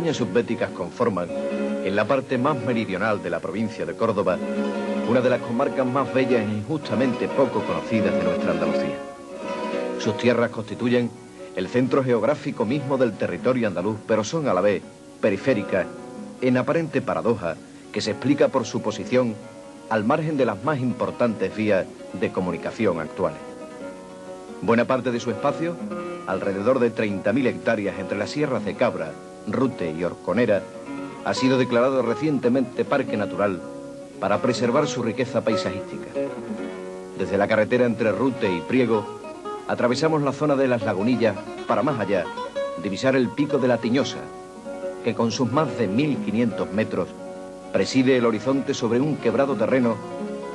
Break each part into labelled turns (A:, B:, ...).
A: montañas subbéticas conforman, en la parte más meridional de la provincia de Córdoba, una de las comarcas más bellas e injustamente poco conocidas de nuestra Andalucía. Sus tierras constituyen el centro geográfico mismo del territorio andaluz, pero son a la vez periféricas, en aparente paradoja que se explica por su posición al margen de las más importantes vías de comunicación actuales. Buena parte de su espacio, alrededor de 30.000 hectáreas entre las sierras de Cabra, Rute y Horconera, ha sido declarado recientemente parque natural para preservar su riqueza paisajística. Desde la carretera entre Rute y Priego, atravesamos la zona de las Lagunillas para más allá divisar el pico de la Tiñosa, que con sus más de 1.500 metros preside el horizonte sobre un quebrado terreno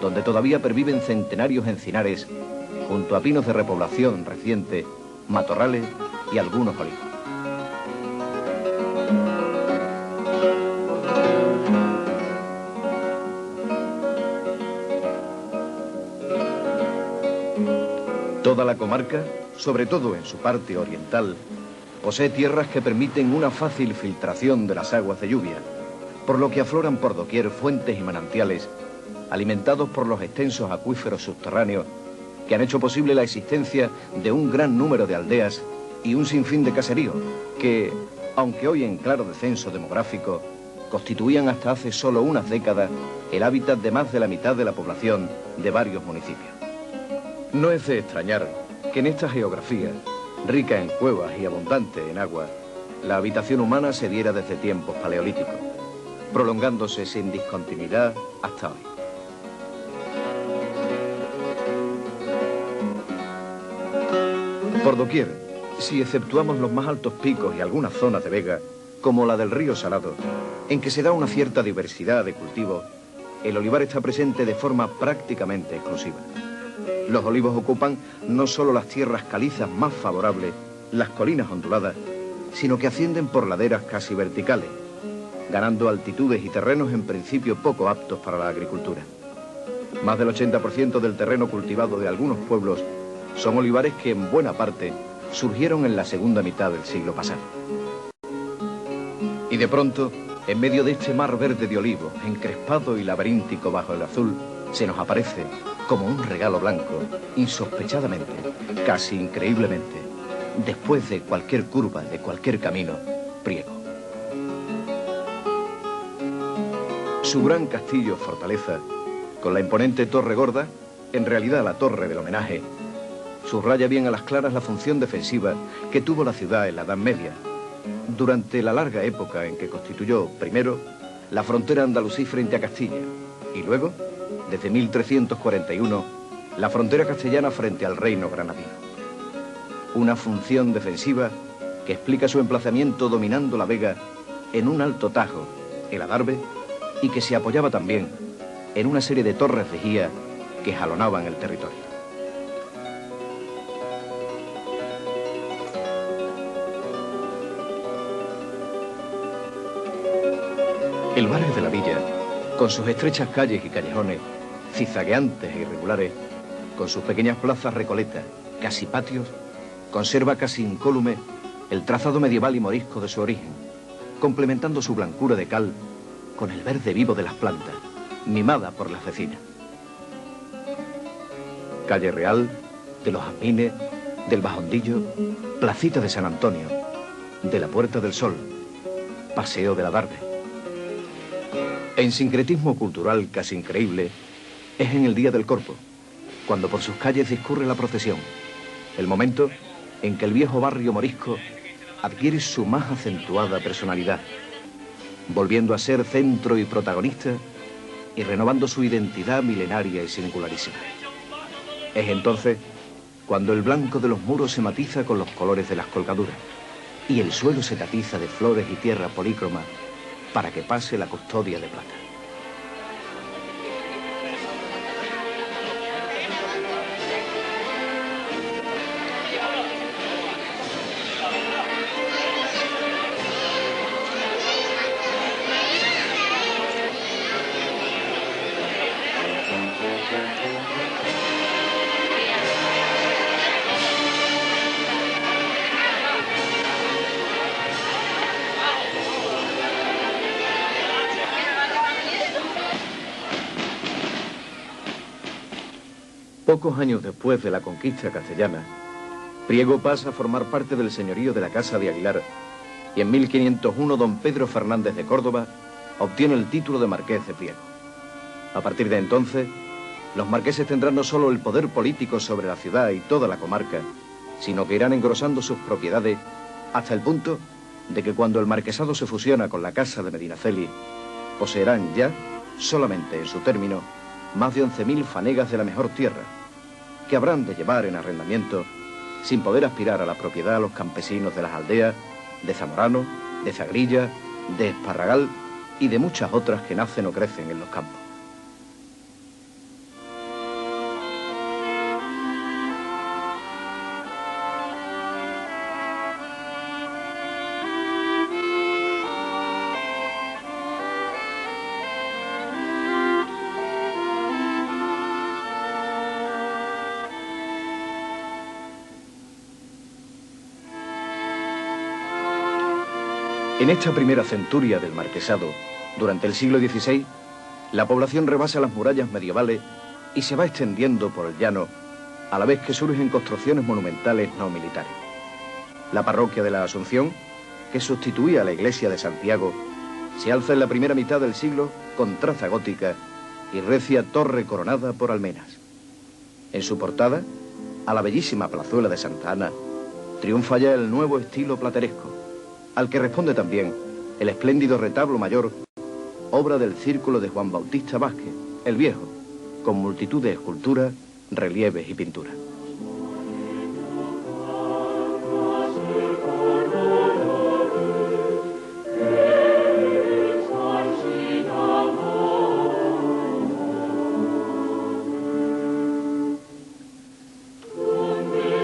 A: donde todavía perviven centenarios encinares junto a pinos de repoblación reciente, matorrales y algunos olivos. Toda la comarca, sobre todo en su parte oriental, posee tierras que permiten una fácil filtración de las aguas de lluvia, por lo que afloran por doquier fuentes y manantiales, alimentados por los extensos acuíferos subterráneos que han hecho posible la existencia de un gran número de aldeas y un sinfín de caseríos que, aunque hoy en claro descenso demográfico, constituían hasta hace solo unas décadas el hábitat de más de la mitad de la población de varios municipios. No es de extrañar que en esta geografía, rica en cuevas y abundante en agua, la habitación humana se diera desde tiempos paleolíticos, prolongándose sin discontinuidad hasta hoy. Por doquier, si exceptuamos los más altos picos y algunas zonas de vega, como la del río Salado, en que se da una cierta diversidad de cultivos, el olivar está presente de forma prácticamente exclusiva. Los olivos ocupan no solo las tierras calizas más favorables, las colinas onduladas, sino que ascienden por laderas casi verticales, ganando altitudes y terrenos en principio poco aptos para la agricultura. Más del 80% del terreno cultivado de algunos pueblos son olivares que en buena parte surgieron en la segunda mitad del siglo pasado. Y de pronto, en medio de este mar verde de olivos, encrespado y laberíntico bajo el azul, se nos aparece, como un regalo blanco, insospechadamente, casi increíblemente, después de cualquier curva, de cualquier camino, Priego. Su gran castillo fortaleza, con la imponente Torre Gorda, en realidad la torre del homenaje, subraya bien a las claras la función defensiva que tuvo la ciudad en la Edad Media, durante la larga época en que constituyó, primero, la frontera andalusí frente a Castilla, y luego, desde 1341, la frontera castellana frente al reino granadino. Una función defensiva que explica su emplazamiento dominando la vega en un alto tajo, el Adarve, y que se apoyaba también en una serie de torres vigía que jalonaban el territorio. El barrio de la villa, con sus estrechas calles y callejones, zigzagueantes e irregulares, con sus pequeñas plazas recoletas, casi patios, conserva casi incólume el trazado medieval y morisco de su origen, complementando su blancura de cal con el verde vivo de las plantas, mimada por las vecinas. Calle Real, de los Jazmines, del Bajondillo, Placita de San Antonio, de la Puerta del Sol, Paseo de la Adarve. En sincretismo cultural casi increíble es en el Día del Corpus, cuando por sus calles discurre la procesión, el momento en que el viejo barrio morisco adquiere su más acentuada personalidad, volviendo a ser centro y protagonista y renovando su identidad milenaria y singularísima. Es entonces cuando el blanco de los muros se matiza con los colores de las colgaduras y el suelo se tapiza de flores y tierra polícroma para que pase la custodia de plata. Pocos años después de la conquista castellana, Priego pasa a formar parte del señorío de la Casa de Aguilar y en 1501 don Pedro Fernández de Córdoba obtiene el título de marqués de Priego. A partir de entonces, los marqueses tendrán no solo el poder político sobre la ciudad y toda la comarca, sino que irán engrosando sus propiedades hasta el punto de que cuando el marquesado se fusiona con la Casa de Medinaceli, poseerán ya, solamente en su término, más de 11.000 fanegas de la mejor tierra, que habrán de llevar en arrendamiento sin poder aspirar a la propiedad a los campesinos de las aldeas, de Zamorano, de Zagrilla, de Esparragal y de muchas otras que nacen o crecen en los campos. En esta primera centuria del marquesado, durante el siglo XVI, la población rebasa las murallas medievales y se va extendiendo por el llano, a la vez que surgen construcciones monumentales no militares. La parroquia de la Asunción, que sustituía a la iglesia de Santiago, se alza en la primera mitad del siglo con traza gótica y recia torre coronada por almenas. En su portada, a la bellísima plazuela de Santa Ana, triunfa ya el nuevo estilo plateresco, al que responde también el espléndido retablo mayor, obra del círculo de Juan Bautista Vázquez, el Viejo, con multitud de esculturas, relieves y pinturas.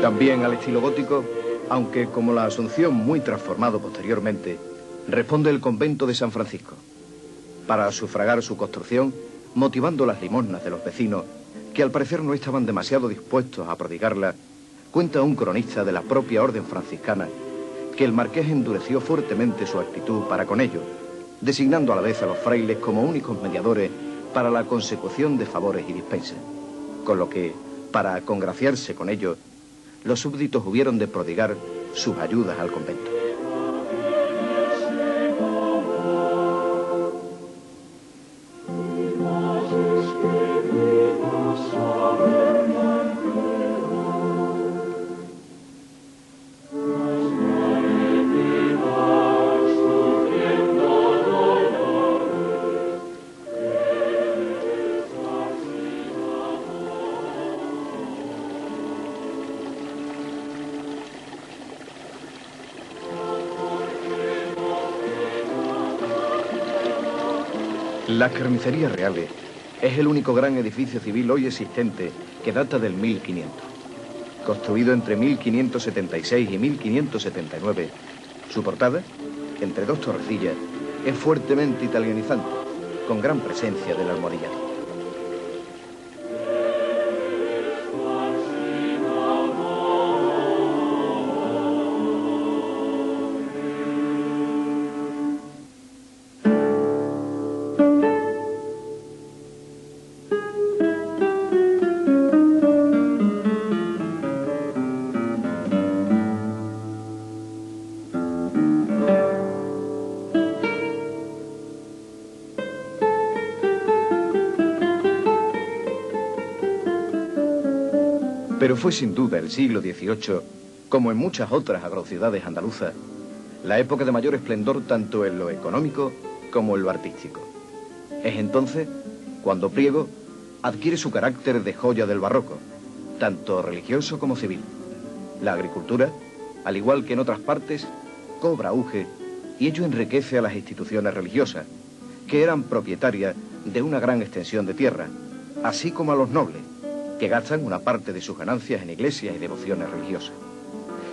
A: También al estilo gótico, aunque como la Asunción muy transformado posteriormente, responde el convento de San Francisco, para sufragar su construcción, motivando las limosnas de los vecinos, que al parecer no estaban demasiado dispuestos a prodigarla, cuenta un cronista de la propia orden franciscana, que el marqués endureció fuertemente su actitud para con ellos, designando a la vez a los frailes como únicos mediadores para la consecución de favores y dispensas, con lo que, para congraciarse con ellos, los súbditos hubieron de prodigar sus ayudas al convento. Las carnicerías reales es el único gran edificio civil hoy existente que data del 1500. Construido entre 1576 y 1579, su portada, entre dos torrecillas, es fuertemente italianizante, con gran presencia del almohadillado. Pero fue sin duda el siglo XVIII, como en muchas otras agrociudades andaluzas, la época de mayor esplendor tanto en lo económico como en lo artístico. Es entonces cuando Priego adquiere su carácter de joya del barroco, tanto religioso como civil. La agricultura, al igual que en otras partes, cobra auge y ello enriquece a las instituciones religiosas, que eran propietarias de una gran extensión de tierra, así como a los nobles, que gastan una parte de sus ganancias en iglesias y devociones religiosas.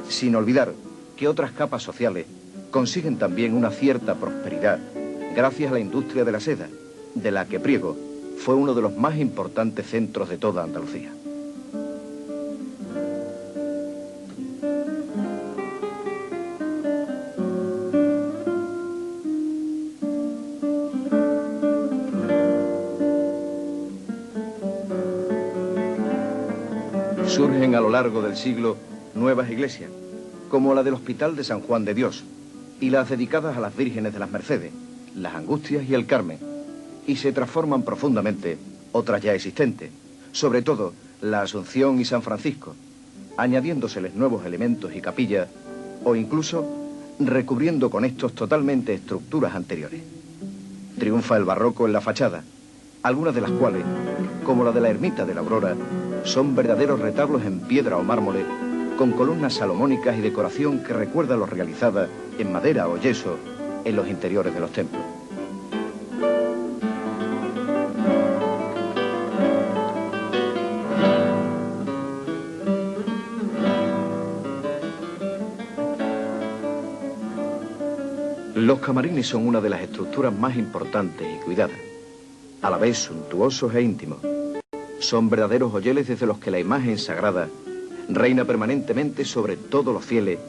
A: Sin olvidar que otras capas sociales consiguen también una cierta prosperidad gracias a la industria de la seda, de la que Priego fue uno de los más importantes centros de toda Andalucía. Surgen a lo largo del siglo nuevas iglesias, como la del Hospital de San Juan de Dios, y las dedicadas a las vírgenes de las Mercedes, las Angustias y el Carmen, y se transforman profundamente otras ya existentes, sobre todo la Asunción y San Francisco, añadiéndoseles nuevos elementos y capillas, o incluso recubriendo con estos totalmente estructuras anteriores. Triunfa el barroco en la fachada, algunas de las cuales, como la de la ermita de la Aurora, son verdaderos retablos en piedra o mármol, con columnas salomónicas y decoración que recuerda a los realizadas en madera o yeso en los interiores de los templos. Los camarines son una de las estructuras más importantes y cuidadas, a la vez suntuosos e íntimos. Son verdaderos joyeles desde los que la imagen sagrada reina permanentemente sobre todos los fieles,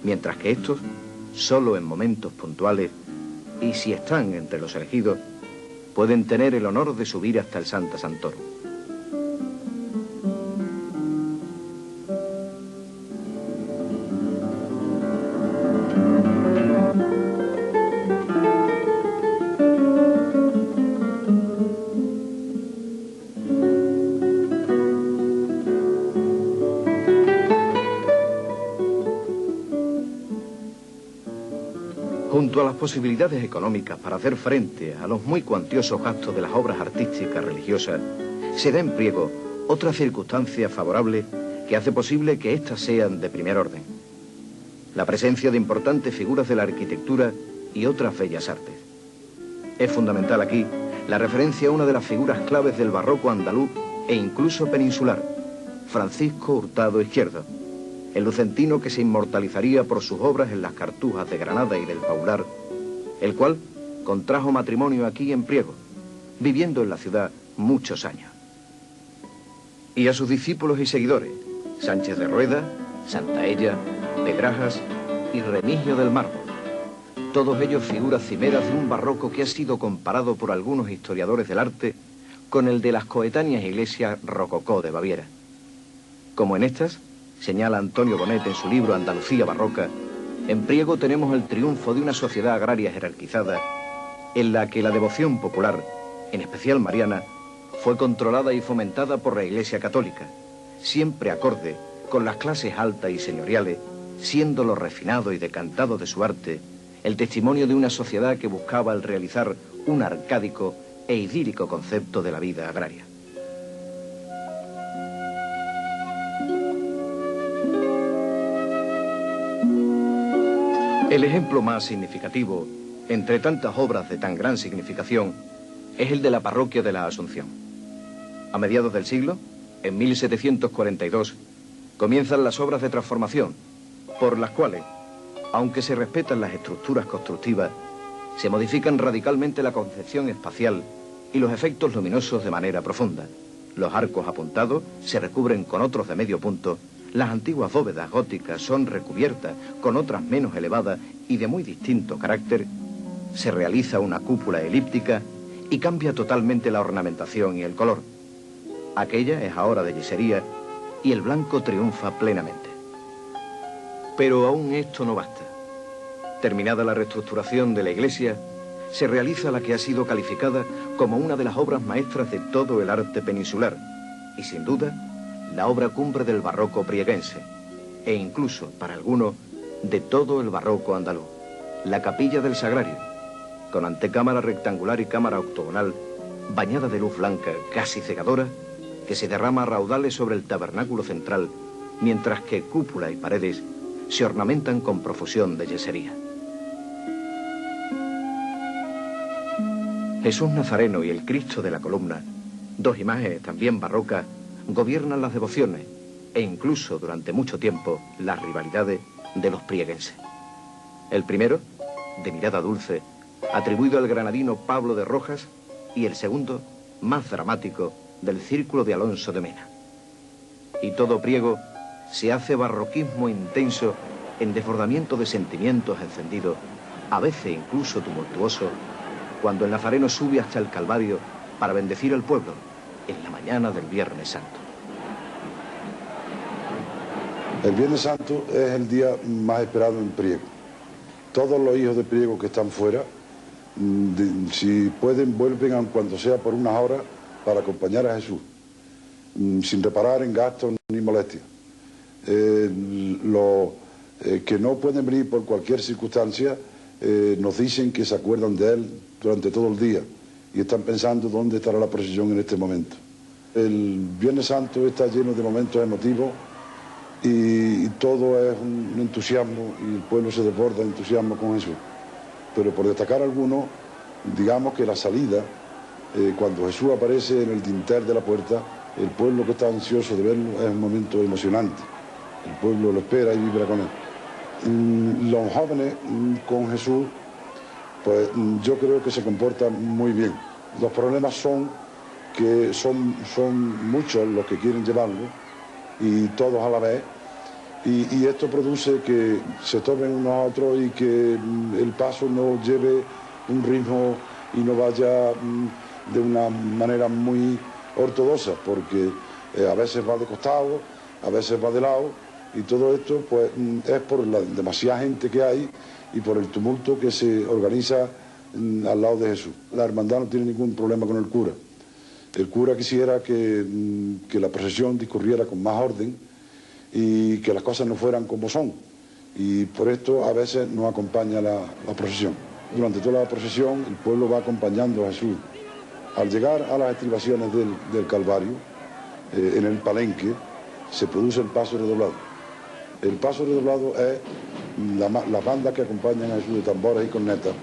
A: mientras que estos, solo en momentos puntuales, y si están entre los elegidos, pueden tener el honor de subir hasta el Santa Santorum. Junto a las posibilidades económicas para hacer frente a los muy cuantiosos gastos de las obras artísticas religiosas, se da en Priego otra circunstancia favorable que hace posible que éstas sean de primer orden: la presencia de importantes figuras de la arquitectura y otras bellas artes. Es fundamental aquí la referencia a una de las figuras claves del barroco andaluz e incluso peninsular, Francisco Hurtado Izquierdo, el lucentino que se inmortalizaría por sus obras en las Cartujas de Granada y del Paular, el cual contrajo matrimonio aquí en Priego, viviendo en la ciudad muchos años. Y a sus discípulos y seguidores, Sánchez de Rueda, Santaella, Pedrajas y Remigio del Mármol, todos ellos figuras cimeras de un barroco que ha sido comparado por algunos historiadores del arte con el de las coetáneas iglesias rococó de Baviera. Como en estas, señala Antonio Bonet en su libro Andalucía Barroca, en Priego tenemos el triunfo de una sociedad agraria jerarquizada en la que la devoción popular, en especial mariana, fue controlada y fomentada por la Iglesia Católica, siempre acorde con las clases altas y señoriales, siendo lo refinado y decantado de su arte el testimonio de una sociedad que buscaba el realizar un arcádico e idílico concepto de la vida agraria. El ejemplo más significativo, entre tantas obras de tan gran significación, es el de la parroquia de la Asunción. A mediados del siglo, en 1742, comienzan las obras de transformación, por las cuales, aunque se respetan las estructuras constructivas, se modifican radicalmente la concepción espacial y los efectos luminosos de manera profunda. Los arcos apuntados se recubren con otros de medio punto. Las antiguas bóvedas góticas son recubiertas con otras menos elevadas y de muy distinto carácter. Se realiza una cúpula elíptica y cambia totalmente la ornamentación y el color. Aquella es ahora de yesería y el blanco triunfa plenamente. Pero aún esto no basta. Terminada la reestructuración de la iglesia, se realiza la que ha sido calificada como una de las obras maestras de todo el arte peninsular y, sin duda, la obra cumbre del barroco prieguense, e incluso, para algunos, de todo el barroco andaluz, la capilla del Sagrario, con antecámara rectangular y cámara octogonal, bañada de luz blanca, casi cegadora, que se derrama a raudales sobre el tabernáculo central, mientras que cúpula y paredes se ornamentan con profusión de yesería. Jesús Nazareno y el Cristo de la Columna, dos imágenes también barrocas, gobiernan las devociones e incluso durante mucho tiempo las rivalidades de los prieguenses. El primero, de mirada dulce, atribuido al granadino Pablo de Rojas, y el segundo, más dramático, del Círculo de Alonso de Mena. Y todo Priego se hace barroquismo intenso en desbordamiento de sentimientos encendidos, a veces incluso tumultuoso, cuando el Nazareno sube hasta el Calvario para bendecir al pueblo en la mañana del Viernes Santo.
B: El Viernes Santo es el día más esperado en Priego. Todos los hijos de Priego que están fuera, si pueden, vuelven aun cuando sea por unas horas para acompañar a Jesús, sin reparar en gastos ni molestias. Los que no pueden venir por cualquier circunstancia nos dicen que se acuerdan de él durante todo el día y están pensando dónde estará la procesión en este momento. El Viernes Santo está lleno de momentos emotivos y todo es un entusiasmo y el pueblo se desborda de entusiasmo con Jesús. Pero por destacar algunos, digamos que la salida, cuando Jesús aparece en el dintel de la puerta, el pueblo que está ansioso de verlo es un momento emocionante. El pueblo lo espera y vibra con él. Los jóvenes con Jesús, pues yo creo que se comportan muy bien. Los problemas son que son muchos los que quieren llevarlo y todos a la vez, y esto produce que se tomen unos a otros y que el paso no lleve un ritmo y no vaya de una manera muy ortodoxa, porque a veces va de costado, a veces va de lado, y todo esto pues es por la demasiada gente que hay y por el tumulto que se organiza al lado de Jesús. La hermandad no tiene ningún problema con el cura. El cura quisiera que la procesión discurriera con más orden y que las cosas no fueran como son. Y por esto a veces no acompaña la procesión. Durante toda la procesión el pueblo va acompañando a Jesús. Al llegar a las estribaciones del Calvario, en el palenque, se produce el paso redoblado. El paso redoblado es la banda que acompañan a Jesús de tambores y cornetas.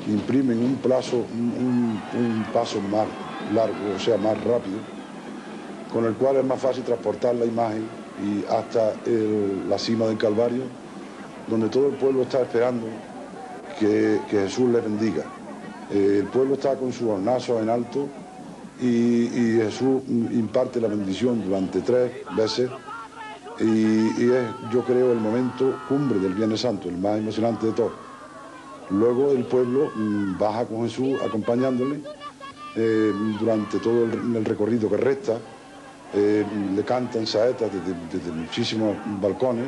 B: Imprimen un paso más largo, o sea, más rápido, con el cual es más fácil transportar la imagen y hasta la cima del Calvario, donde todo el pueblo está esperando que Jesús le bendiga. El pueblo está con sus hornazos en alto y Jesús imparte la bendición durante 3 veces y es, yo creo, el momento cumbre del Viernes Santo, el más emocionante de todos. Luego el pueblo baja con Jesús acompañándole durante todo el recorrido que resta, le cantan saetas desde muchísimos balcones,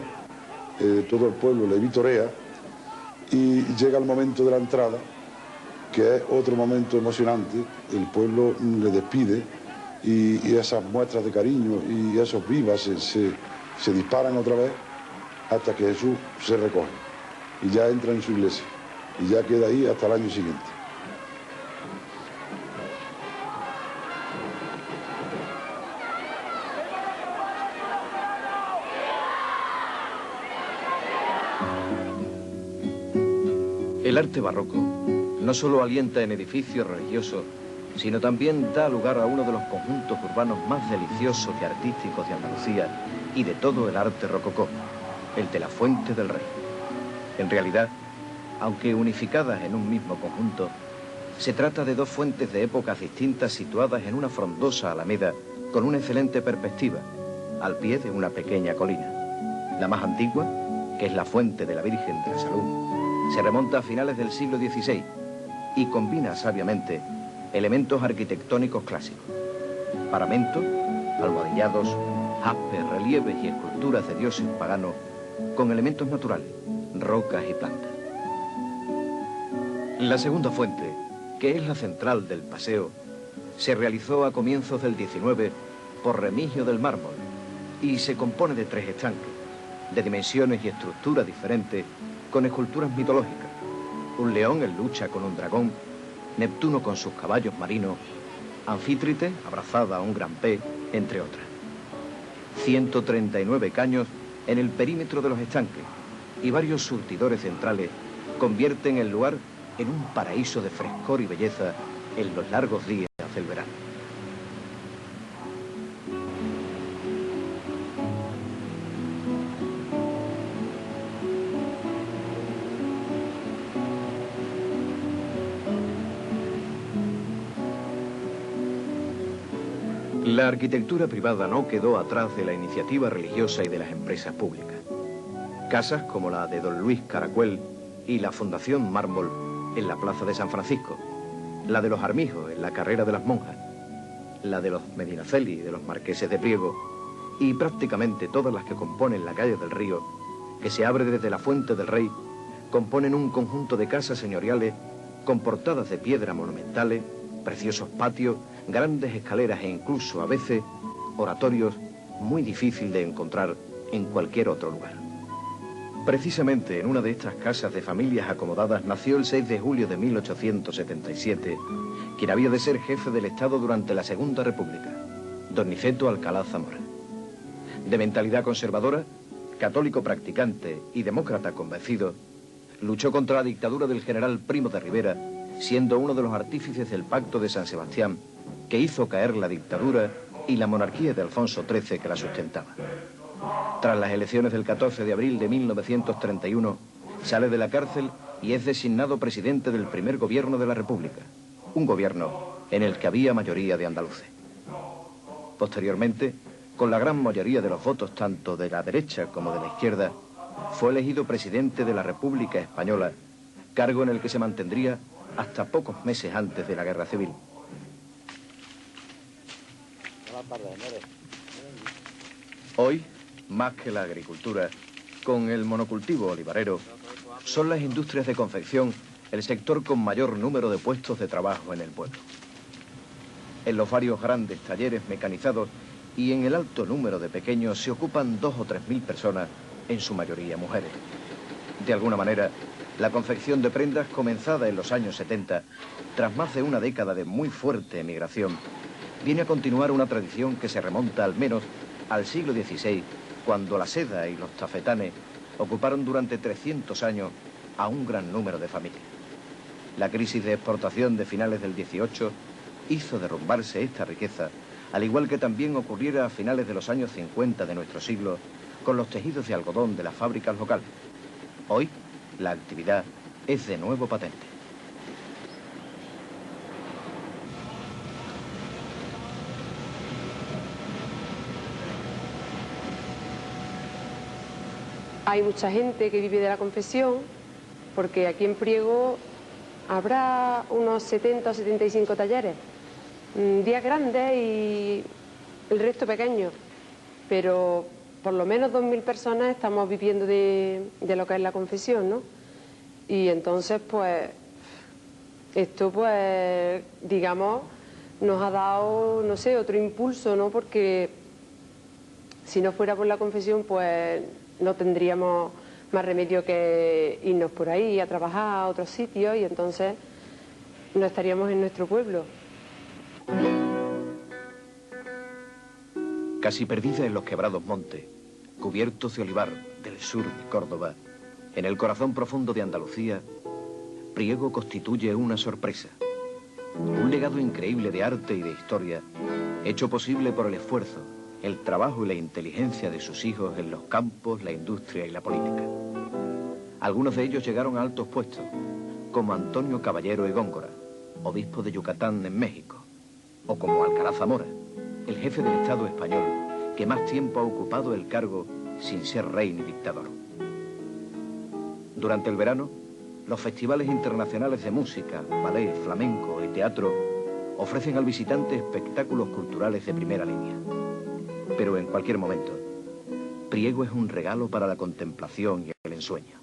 B: todo el pueblo le vitorea y llega el momento de la entrada, que es otro momento emocionante. El pueblo le despide y esas muestras de cariño y esos vivas se disparan otra vez hasta que Jesús se recoge y ya entra en su iglesia y ya queda ahí hasta el año siguiente.
A: El arte barroco no solo alienta en edificios religiosos, sino también da lugar a uno de los conjuntos urbanos más deliciosos y artísticos de Andalucía y de todo el arte rococó, el de la Fuente del Rey. En realidad, aunque unificadas en un mismo conjunto, se trata de 2 fuentes de épocas distintas situadas en una frondosa alameda con una excelente perspectiva, al pie de una pequeña colina. La más antigua, que es la Fuente de la Virgen de la Salud, se remonta a finales del siglo XVI y combina sabiamente elementos arquitectónicos clásicos: paramentos, almohadillados, jaspes, relieves y esculturas de dioses paganos con elementos naturales, rocas y plantas. La segunda fuente, que es la central del paseo, se realizó a comienzos del XIX por Remigio del Mármol y se compone de 3 estanques, de dimensiones y estructura diferentes, con esculturas mitológicas: un león en lucha con un dragón, Neptuno con sus caballos marinos, Anfítrite abrazada a un gran pez, entre otras. 139 caños en el perímetro de los estanques y varios surtidores centrales convierten el lugar en un paraíso de frescor y belleza en los largos días del verano. La arquitectura privada no quedó atrás de la iniciativa religiosa y de las empresas públicas. Casas como la de don Luis Caracuel y la Fundación Mármol en la Plaza de San Francisco, la de los Armijos en la Carrera de las Monjas, la de los Medinaceli y de los Marqueses de Priego y prácticamente todas las que componen la calle del Río, que se abre desde la Fuente del Rey, componen un conjunto de casas señoriales con portadas de piedra monumentales, preciosos patios, grandes escaleras e incluso, a veces, oratorios muy difícil de encontrar en cualquier otro lugar. Precisamente en una de estas casas de familias acomodadas nació el 6 de julio de 1877, quien había de ser jefe del Estado durante la Segunda República, don Niceto Alcalá Zamora. De mentalidad conservadora, católico practicante y demócrata convencido, luchó contra la dictadura del general Primo de Rivera, siendo uno de los artífices del Pacto de San Sebastián, que hizo caer la dictadura y la monarquía de Alfonso XIII que la sustentaba. Tras las elecciones del 14 de abril de 1931, sale de la cárcel y es designado presidente del primer gobierno de la República, un gobierno en el que había mayoría de andaluces. Posteriormente, con la gran mayoría de los votos tanto de la derecha como de la izquierda, fue elegido presidente de la República Española, cargo en el que se mantendría hasta pocos meses antes de la Guerra Civil. Hoy, más que la agricultura, con el monocultivo olivarero, son las industrias de confección el sector con mayor número de puestos de trabajo en el pueblo. En los varios grandes talleres mecanizados y en el alto número de pequeños se ocupan 2.000 o 3.000 personas, en su mayoría mujeres. De alguna manera, la confección de prendas comenzada en los años 70, tras más de una década de muy fuerte emigración, viene a continuar una tradición que se remonta al menos al siglo XVI, cuando la seda y los tafetanes ocuparon durante 300 años a un gran número de familias. La crisis de exportación de finales del XVIII hizo derrumbarse esta riqueza, al igual que también ocurriera a finales de los años 50 de nuestro siglo con los tejidos de algodón de las fábricas locales. Hoy, la actividad es de nuevo patente.
C: Hay mucha gente que vive de la confección, porque aquí en Priego habrá unos 70 o 75 talleres, días grandes y el resto pequeños, pero por lo menos 2.000 personas estamos viviendo de lo que es la confección, ¿no? Y entonces, pues, esto, pues, digamos, nos ha dado, no sé, otro impulso, ¿no? Porque si no fuera por la confección, pues, no tendríamos más remedio que irnos por ahí a trabajar a otros sitios y entonces no estaríamos en nuestro pueblo.
A: Casi perdida en los quebrados montes, cubiertos de olivar del sur de Córdoba, en el corazón profundo de Andalucía, Priego constituye una sorpresa. Un legado increíble de arte y de historia, hecho posible por el esfuerzo, el trabajo y la inteligencia de sus hijos en los campos, la industria y la política. Algunos de ellos llegaron a altos puestos, como Antonio Caballero y Góngora, obispo de Yucatán en México, o como Alcalá Zamora, el jefe del Estado español, que más tiempo ha ocupado el cargo sin ser rey ni dictador. Durante el verano, los festivales internacionales de música, ballet, flamenco y teatro ofrecen al visitante espectáculos culturales de primera línea. Pero en cualquier momento, Priego es un regalo para la contemplación y el ensueño.